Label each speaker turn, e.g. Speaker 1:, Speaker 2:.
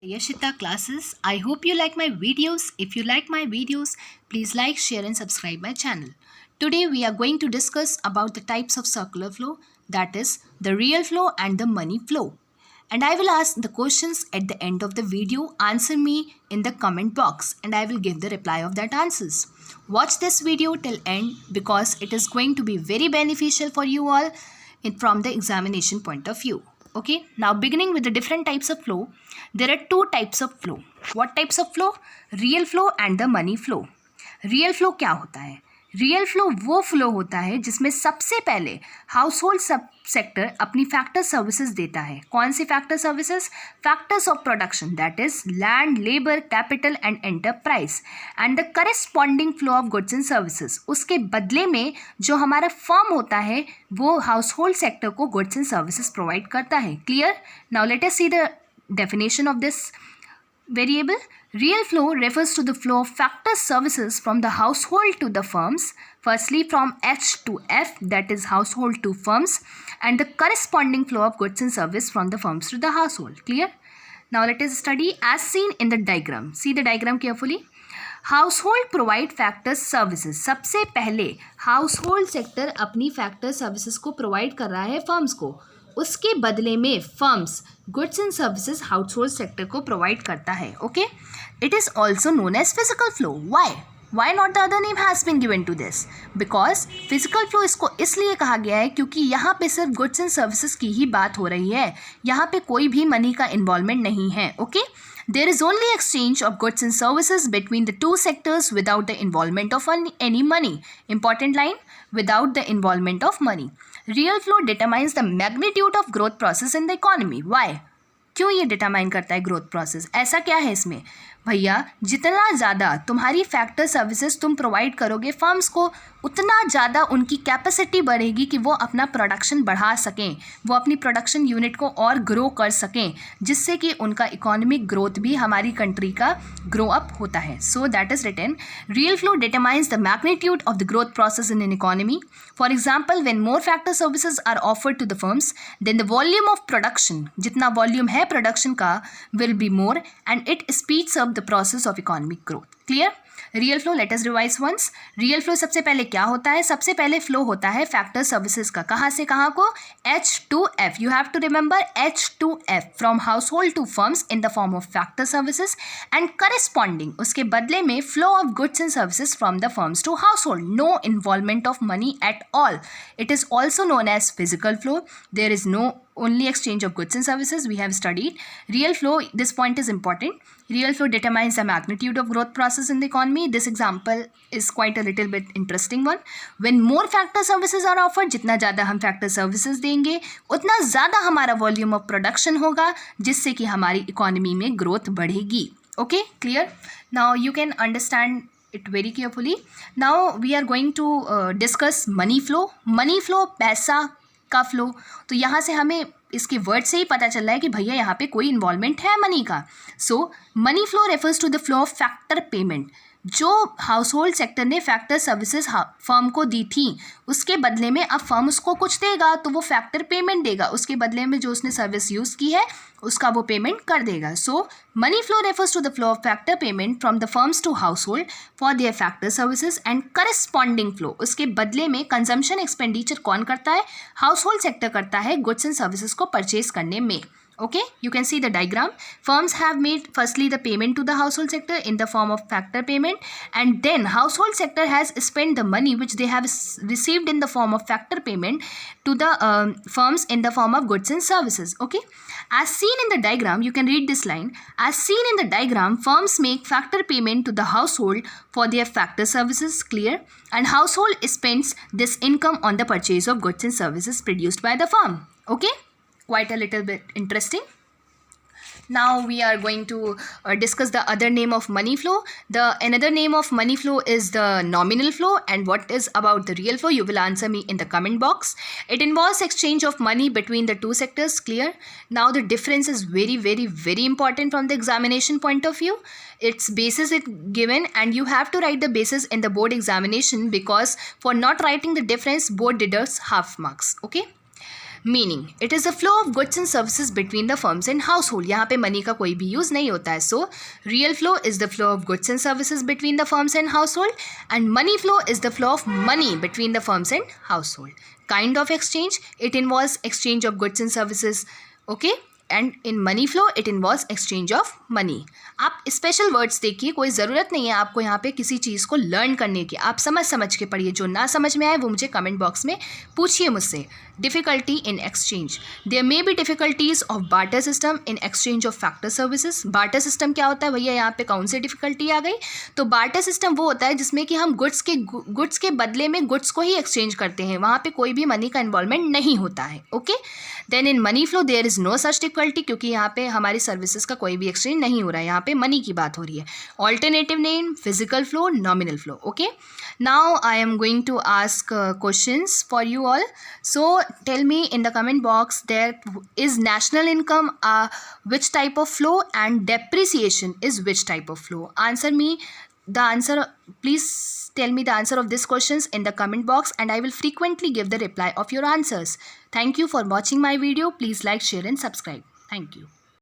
Speaker 1: Priyashita classes. I hope you like my videos. If you like my videos, please like, share and subscribe my channel. Today we are going to discuss about the types of circular flow, that is the real flow and the money flow. And I will ask the questions at the end of the video. Answer me in the comment box and I will give the reply of that answers. Watch this video till end because it is going to be very beneficial for you all from the examination point of view. Okay, now beginning with the different types of flow, there are two types of flow. What types of flow? Real flow and the money flow. Real flow क्या होता है? Real flow वो flow होता है जिसमें सबसे पहले household सब सेक्टर अपनी फैक्टर सर्विसेज देता है. कौन सी factor services? Factors of production, that is land, labour, capital and enterprise and the corresponding flow of goods and services. उसके बदले में जो हमारा फर्म होता है वो हाउस होल्ड सेक्टर को गुड्स एंड सर्विसेज प्रोवाइड करता है. Clear? Now let us see the definition of this variable. Real flow refers to the flow of factor services from the household to the firms, firstly from H to F, that is household to firms, and the corresponding flow of goods and service from the firms to the household. Clear? Now let us study as seen in the diagram. See the diagram carefully. Household provide factor services. सबसे पहले household sector अपनी factor services को provide कर रहा है firms को. उसके बदले में firms goods and services household sector को प्रोवाइड करता है. Okay, it is also known as physical flow. Why not the other name has been given to this? Because physical flow इसको इसलिए कहा गया है क्योंकि यहाँ पे सिर्फ गुड्स एंड सर्विसेज की ही बात हो रही है. यहाँ पे कोई भी मनी का इन्वॉल्वमेंट नहीं है. Okay, there is only exchange of goods and services between the two sectors without the involvement of any money. Important line, without the involvement of money. Real flow determines the magnitude of growth process in the economy. Why? क्यों ये determine करता है growth process? ऐसा क्या है इसमें? भैया, जितना ज़्यादा तुम्हारी फैक्टर सर्विसेज तुम प्रोवाइड करोगे फर्म्स को, उतना ज़्यादा उनकी कैपेसिटी बढ़ेगी कि वो अपना प्रोडक्शन बढ़ा सकें, वो अपनी प्रोडक्शन यूनिट को और ग्रो कर सकें, जिससे कि उनका इकोनॉमिक ग्रोथ भी हमारी कंट्री का ग्रो अप होता है. So that is written, real flow determines the magnitude of the growth process in an economy. For example, when more factor services are offered to the firms, then the volume of production, जितना volume है production का, will be more and it speeds up the process of economic growth. Clear? Real flow, let us revise once. Real flow सबसे पहले क्या होता है? सबसे पहले फ्लो होता है फैक्टर सर्विसेज का. कहाँ से कहाँ को? H to F. You have to remember H to F, from household to firms in the form of factor services and corresponding, उसके बदले में flow of goods and services from the firms to household. No involvement of money at all. It is also known as physical flow. There is no only exchange of goods and services. We have studied real flow. This point is important. Real flow determines the magnitude of growth process in the economy. This example is quite a little bit interesting one. When more factor services are offered, जितना ज़्यादा हम factor services देंगे उतना ज़्यादा हमारा volume of production होगा, जिससे कि हमारी economy में growth बढ़ेगी. Okay, clear? Now you can understand it very carefully. Now we are going to discuss money flow. Money flow, पैसा का फ्लो. तो यहाँ से हमें इसके वर्ड से ही पता चल रहा है कि भैया यहाँ पे कोई इन्वॉल्वमेंट है मनी का. So money flow refers to the flow of factor payment. जो हाउस होल्ड सेक्टर ने फैक्टर सर्विसेज फर्म को दी थी, उसके बदले में अब फर्म उसको कुछ देगा तो वो फैक्टर पेमेंट देगा. उसके बदले में जो उसने सर्विस यूज़ की है उसका वो पेमेंट कर देगा. So money flow refers to the flow of factor payment from the firms to household for their factor services and corresponding flow. उसके बदले में कंजम्पशन एक्सपेंडिचर कौन करता है? हाउस होल्ड सेक्टर करता है गुड्स एंड सर्विसेज को purchase करने में. Okay, you can see the diagram. Firms have made firstly the payment to the household sector in the form of factor payment, and then household sector has spent the money which they have received in the form of factor payment to the firms in the form of goods and services. Okay, as seen in the diagram, you can read this line. As seen in the diagram, firms make factor payment to the household for their factor services. Clear? And household spends this income on the purchase of goods and services produced by the firm. Okay, quite a little bit interesting. Now we are going to discuss the other name of money flow. The another name of money flow is the nominal flow. And what is about the real flow? You will answer me in the comment box. It involves exchange of money between the two sectors. Clear? Now the difference is very important from the examination point of view. Its basis is given and you have to write the basis in the board examination, because for not writing the difference board deducts half marks. Okay, meaning it is the flow of goods and services between the firms and house hold. यहाँ पे money का कोई भी use नहीं होता है. So real flow is the flow of goods and services between the firms and house hold, and money flow is the flow of money between the firms and house hold. Kind of exchange, it involves exchange of goods and services. Okay, and in money flow it involves exchange of money. आप special words देखिए, कोई ज़रूरत नहीं है आपको यहाँ पे किसी चीज़ को लर्न करने की. आप समझ के पढ़िए. जो ना समझ में आए वो मुझे कमेंट बॉक्स में पूछिए मुझसे. Difficulty in exchange, there may be difficulties of barter system in exchange of factor services. Barter system क्या होता है भैया, यहाँ पे कौन सी डिफ़िकल्टी आ गई? तो बार्टर सिस्टम वो होता है जिसमें कि हम गुड्स के बदले में गुड्स को ही एक्सचेंज करते हैं. वहाँ पे कोई भी मनी का इन्वॉल्वमेंट नहीं होता है. Okay, then in money flow there is no such difficulty, क्योंकि यहाँ पे हमारी सर्विसेज का कोई भी एक्सचेंज नहीं हो रहा है. यहाँ पे मनी की बात हो रही है. Alternative name, physical flow, nominal flow. Okay, now I am going to ask questions for you all. So tell me in the comment box, there is national income which type of flow, and depreciation is which type of flow? Answer me the answer. Please tell me the answer of these questions in the comment box, and I will frequently give the reply of your answers. Thank you for watching my video. Please like, share and subscribe. Thank you.